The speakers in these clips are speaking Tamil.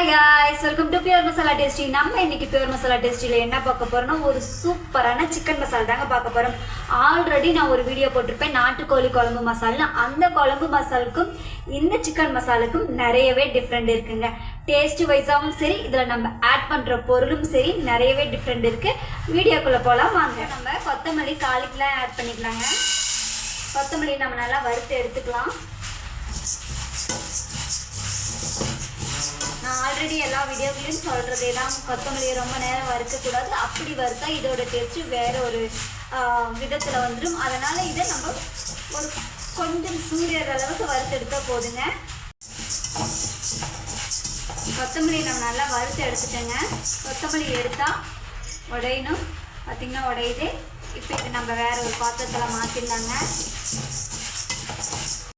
Hi guys, welcome to Pure Masala Tasty. நம்ம இன்னைக்கு Pure Masala Tastyல என்ன பார்க்க போறோம்னா ஒரு சூப்பரான சிக்கன் மசாலா தாங்க பார்க்க போறோம். ஆல்ரெடி நான் ஒரு வீடியோ போட்டிருப்பேன் நாட்டுக்கோழி குழம்பு மசாலா. அந்த குழம்பு மசாலுக்கும் இந்த சிக்கன் மசாலுக்கும் நிறையவே டிஃப்ரெண்ட் இருக்குங்க. டேஸ்ட் வைஸாவும் சரி, இதுல நம்ம ஆட் பண்ற பொருளும் சரி நிறையவே டிஃப்ரெண்ட் இருக்கு. வீடியோக்குள்ள போலாம் வாங்க. நம்ம கொத்தமல்லி காலிக்கெல்லாம் ஆட் பண்ணிக்கலாங்க. கொத்தமல்லி நம்ம நல்லா வறுத்து எடுத்துக்கலாம். நான் ஆல்ரெடி எல்லா வீடியோவிலையும் சொல்கிறதே தான், கொத்தமல்லியை ரொம்ப நேரம் வறுக்கக்கூடாது. அப்படி வறுத்தா இதோட டேஸ்ட்டு வேறு ஒரு விதத்தில் வந்துடும். அதனால் இதை நம்ம ஒரு கொஞ்சம் சூரியற அளவுக்கு வறுத்து எடுத்தால் போதுங்க. கொத்தமல்லி நம்ம நல்லா வறுத்து எடுத்துட்டேங்க. கொத்தமல்லி எடுத்தால் உடையணும், பார்த்திங்கன்னா உடையுது. இப்போ இது நம்ம வேறு ஒரு பாத்திரத்தில் மாற்றிடலாங்க.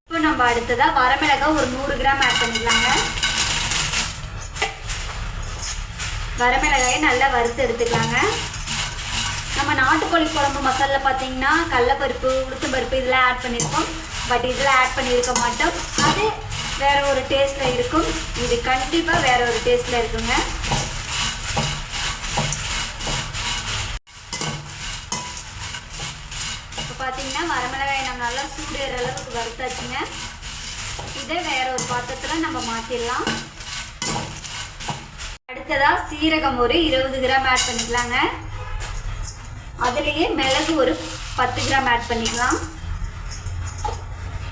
இப்போ நம்ம அடுத்ததாக வரமிளகாய் ஒரு 100 கிராம் ஆட் பண்ணிக்கலாங்க. வரமிளகாயை நல்லா வறுத்து எடுத்துக்கலாங்க. நம்ம நாட்டுக்கோழி குழம்பு மசாலா பார்த்தீங்கன்னா கடலைப்பருப்பு, உளுத்தம்பருப்பு இதெல்லாம் ஆட் பண்ணியிருக்கோம். பட் இதில் ஆட் பண்ணியிருக்க மாட்டோம். அது வேறு ஒரு டேஸ்ட்டில் இருக்கும். இது கண்டிப்பாக வேறு ஒரு டேஸ்ட்டில் இருக்குங்க. இப்போ பார்த்தீங்கன்னா வரமிளகாயை நம்ம நல்லா சூடுற அளவுக்கு வறுத்தாச்சுங்க. இதை வேறு ஒரு பாத்திரத்தில் நம்ம மாற்றிடலாம். அடுத்ததாக சீரகம் ஒரு 20 கிராம் ஆட் பண்ணிக்கலாங்க. அதுலேயே மிளகு ஒரு 10 கிராம் ஆட் பண்ணிக்கலாம்.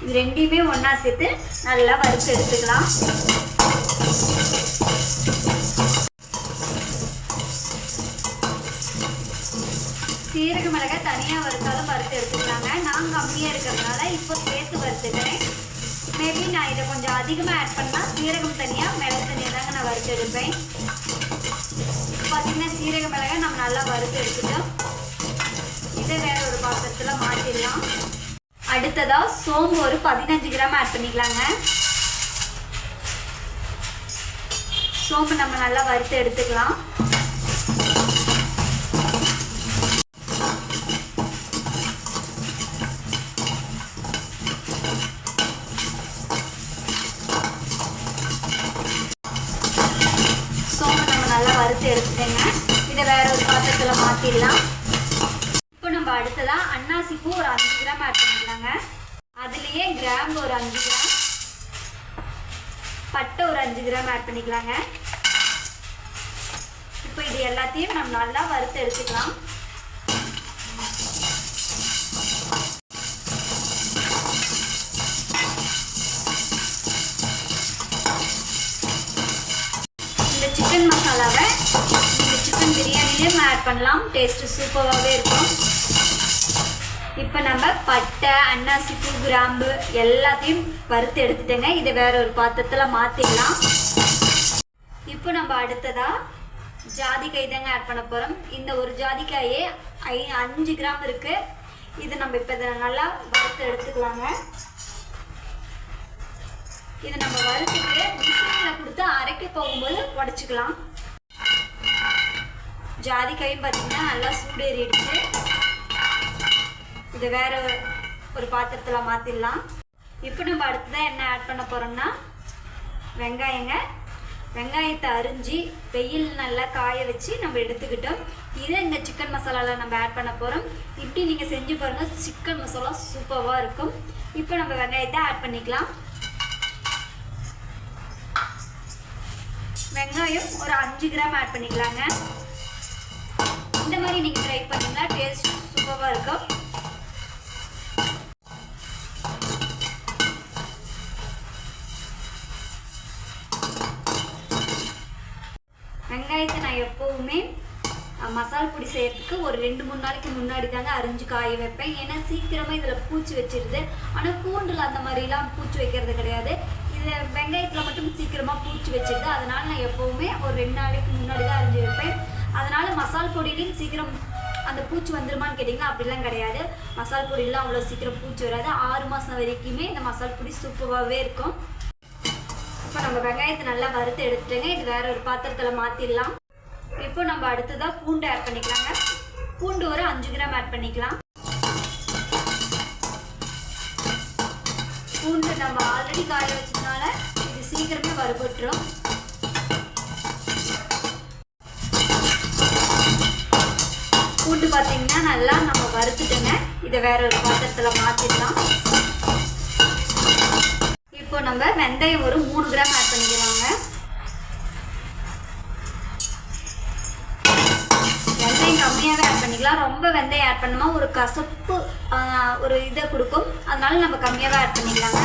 இது ரெண்டையுமே ஒன்றா சேர்த்து நல்லா வறுத்து எடுத்துக்கலாம். சீரக மிளகாய் தனியாக வறுத்தாலும் வறுத்து எடுத்துக்கலாங்க. நான் கம்மியாக இருக்கிறதுனால இப்போ சேர்த்து வறுத்துக்கிறேன். மேபி நான் இதை கொஞ்சம் அதிகமாக ஆட் பண்ணால் சீரகம் தனியாக மிளகு தனியாக தாங்க நான் வறுத்து எடுப்பேன். பார்த்திங்கன்னா சீரக மிளகாய் நம்ம நல்லா வறுத்து எடுத்துட்டோம். இதை வேறு ஒரு பாத்திரத்தில் மாற்றிடலாம். அடுத்ததாக சோம்பு ஒரு 15 கிராம் ஆட் பண்ணிக்கலாங்க. சோம்பு நம்ம நல்லா வறுத்து எடுத்துக்கலாம். நல்லா வறுத்து எடுத்துட்டேங்க. இதை வேற ஒரு பாத்திரத்தில் மாற்றிடலாம். இப்போ நம்ம அடுத்ததாக அன்னாசி பூ ஒரு 5 கிராம் ஆட் பண்ணிக்கலாங்க. அதுலேயே கிராம்பு ஒரு 5 கிராம், பட்டை ஒரு 5 கிராம் ஆட் பண்ணிக்கலாங்க. இப்போ இது எல்லாத்தையும் நம்ம நல்லா வறுத்து எடுத்துக்கலாம். சிக்கன் மசாலாவை நீங்கள் சிக்கன் பிரியாணிலையும் ஆட் பண்ணலாம். டேஸ்ட்டு சூப்பராகவே இருக்கும். இப்போ நம்ம பட்டை, அன்னாசிப்பூ, கிராம்பு எல்லாத்தையும் வறுத்து எடுத்துட்டேங்க. இதை வேற ஒரு பாத்திரத்தில் மாற்றிடலாம். இப்போ நம்ம அடுத்ததாக ஜாதிக்காய் தாங்க ஆட் பண்ண போகிறோம். இந்த ஒரு ஜாதிக்காயே 5 கிராம் இருக்குது. இது நம்ம இப்போ இதை நல்லா வறுத்து எடுத்துக்கலாங்க. இதை நம்ம வறுத்துட்டு மிஷினில் கொடுத்து அரைக்க போகும்போது உடச்சிக்கலாம். ஜாதிக்காயும் பார்த்திங்கன்னா நல்லா சூடேறிடுச்சு. இதை வேறு ஒரு பாத்திரத்தில் மாற்றிடலாம். இப்போ நம்ம அடுத்ததான் என்ன ஆட் பண்ண போகிறோம்னா வெங்காயங்க. வெங்காயத்தை அரிஞ்சு வெயில் நல்லா காய வச்சு நம்ம எடுத்துக்கிட்டோம். இதை இந்த சிக்கன் மசாலாவில் நம்ம ஆட் பண்ண போகிறோம். இப்படி நீங்கள் செஞ்சு பாருங்கள், சிக்கன் மசாலா சூப்பராக இருக்கும். இப்போ நம்ம வெங்காயத்தை ஆட் பண்ணிக்கலாம். வெங்காயம் ஒரு 5 கிராம் ஆட் பண்ணிக்கலாங்க. இந்த மாதிரி நீங்கள் ட்ரை பண்ணிங்கன்னா டேஸ்ட் சூப்பராக இருக்கும். வெங்காயத்தை நான் எப்போவுமே மசால் பொடி செய்யறதுக்கு ஒரு 2-3 நாளைக்கு முன்னாடி தாங்க அரிஞ்சு காய வைப்பேன். ஏன்னா சீக்கிரமாக இதில் பூச்சி வச்சிடுது. ஆனால் பூண்டில் அந்த மாதிரிலாம் பூச்சி வைக்கிறது கிடையாது. இது வெங்காயத்தில் மட்டும் சீக்கிரமாக பூச்சி வச்சிடுது. அதனால் நான் எப்போவுமே ஒரு 2 நாளைக்கு முன்னாடி தான் அரிஞ்சு வைப்பேன். அதனால் மசால் பொடியிலையும் சீக்கிரம் அந்த பூச்சி வந்துருமான்னு கேட்டிங்கன்னா அப்படிலாம் கிடையாது. மசால் பொடியெலாம் அவ்வளோ சீக்கிரம் பூச்சி வராது. 6 மாதம் வரைக்குமே இந்த மசால் பொடி சூப்பராகவே இருக்கும். இப்போ நம்ம வெங்காயத்தை நல்லா வறுத்து எடுத்துட்டேங்க. இது வேறு ஒரு பாத்திரத்தில் மாற்றிடலாம். இப்போ நம்ம அடுத்ததாக பூண்டு ஆட் பண்ணிக்கலாங்க. பூண்டு ஒரு 5 கிராம் ஆட் பண்ணிக்கலாம். பூண்டு நம்ம ஆல்ரெடி காய வச்சதுனால இது சீக்கிரமே வறுபட்டுரும். பூண்டு பார்த்தீங்கன்னா நல்லா நம்ம வறுத்துட்டோங்க. இதை வேற ஒரு பாத்திரத்தில் மாற்றிடலாம். இப்போ நம்ம வெந்தயம் ஒரு 3 கிராம் ஆட் பண்ணிக்கிறாங்க. வெந்தயம் கம்மியாகவே ஆட் பண்ணிக்கலாம். ரொம்ப வெந்தயம் ஆட் பண்ணோமா ஒரு கசப்பு ஒரு இதை கொடுக்கும். அதனால நம்ம கம்மியாகவே ஆட் பண்ணிக்கலாங்க.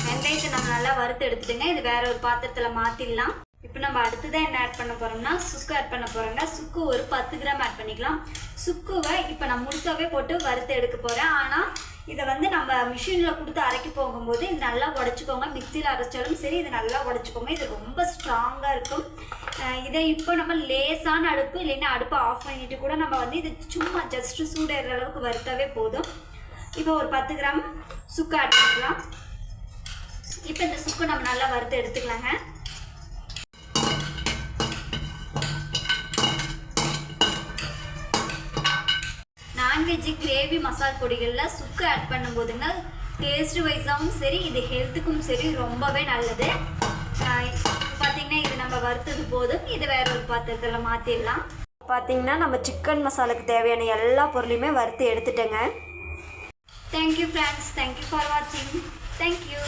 வெந்தயத்தை நம்ம நல்லா வறுத்து எடுத்துட்டுங்க. இது வேற ஒரு பாத்திரத்தில் மாற்றிடலாம். இப்போ நம்ம அடுத்ததான் என்ன ஆட் பண்ண போகிறோம்னா சுக்கு ஆட் பண்ண போகிறோங்க. சுக்கு ஒரு 10 கிராம் ஆட் பண்ணிக்கலாம். சுக்குவை இப்போ நான் முழுசாகவே போட்டு வறுத்து எடுக்க போகிறேன். ஆனால் இதை வந்து நம்ம மிஷினில் கொடுத்து அரைக்க போகும்போது இது நல்லா உடச்சிக்கோங்க. மிக்சியில் அரைச்சாலும் சரி இது நல்லா உடச்சிக்கோங்க. இது ரொம்ப ஸ்ட்ராங்காக இருக்கும். இதை இப்போ நம்ம லேசான அடுப்பு இல்லைன்னா அடுப்பை ஆஃப் பண்ணிட்டு கூட நம்ம வந்து இது சும்மா ஜஸ்ட்டு சூடேற அளவுக்கு வறுத்தாவே போதும். இப்போ ஒரு 10 கிராம் சுக்கு ஆட் பண்ணிக்கலாம். இப்போ இந்த சுக்கு நம்ம நல்லா வறுத்து எடுத்துக்கலாங்க. நான்வெஜ்ஜு கிரேவி மசால் பொடிகளில் சுக்கு ஆட் பண்ணும்போதுங்க டேஸ்ட் வைஸாகவும் சரி இது ஹெல்த்துக்கும் சரி ரொம்பவே நல்லது. பார்த்திங்கன்னா இது நம்ம வறுத்தது போதும். இது வேற ஒரு பாத்திரத்தில் மாற்றிடலாம். பார்த்திங்கன்னா நம்ம சிக்கன் மசாலாவுக்கு தேவையான எல்லா பொருளையுமே வறுத்து எடுத்துட்டேங்க. Thank you friends. தேங்க்யூ ஃபார் வாட்சிங். தேங்க்யூ.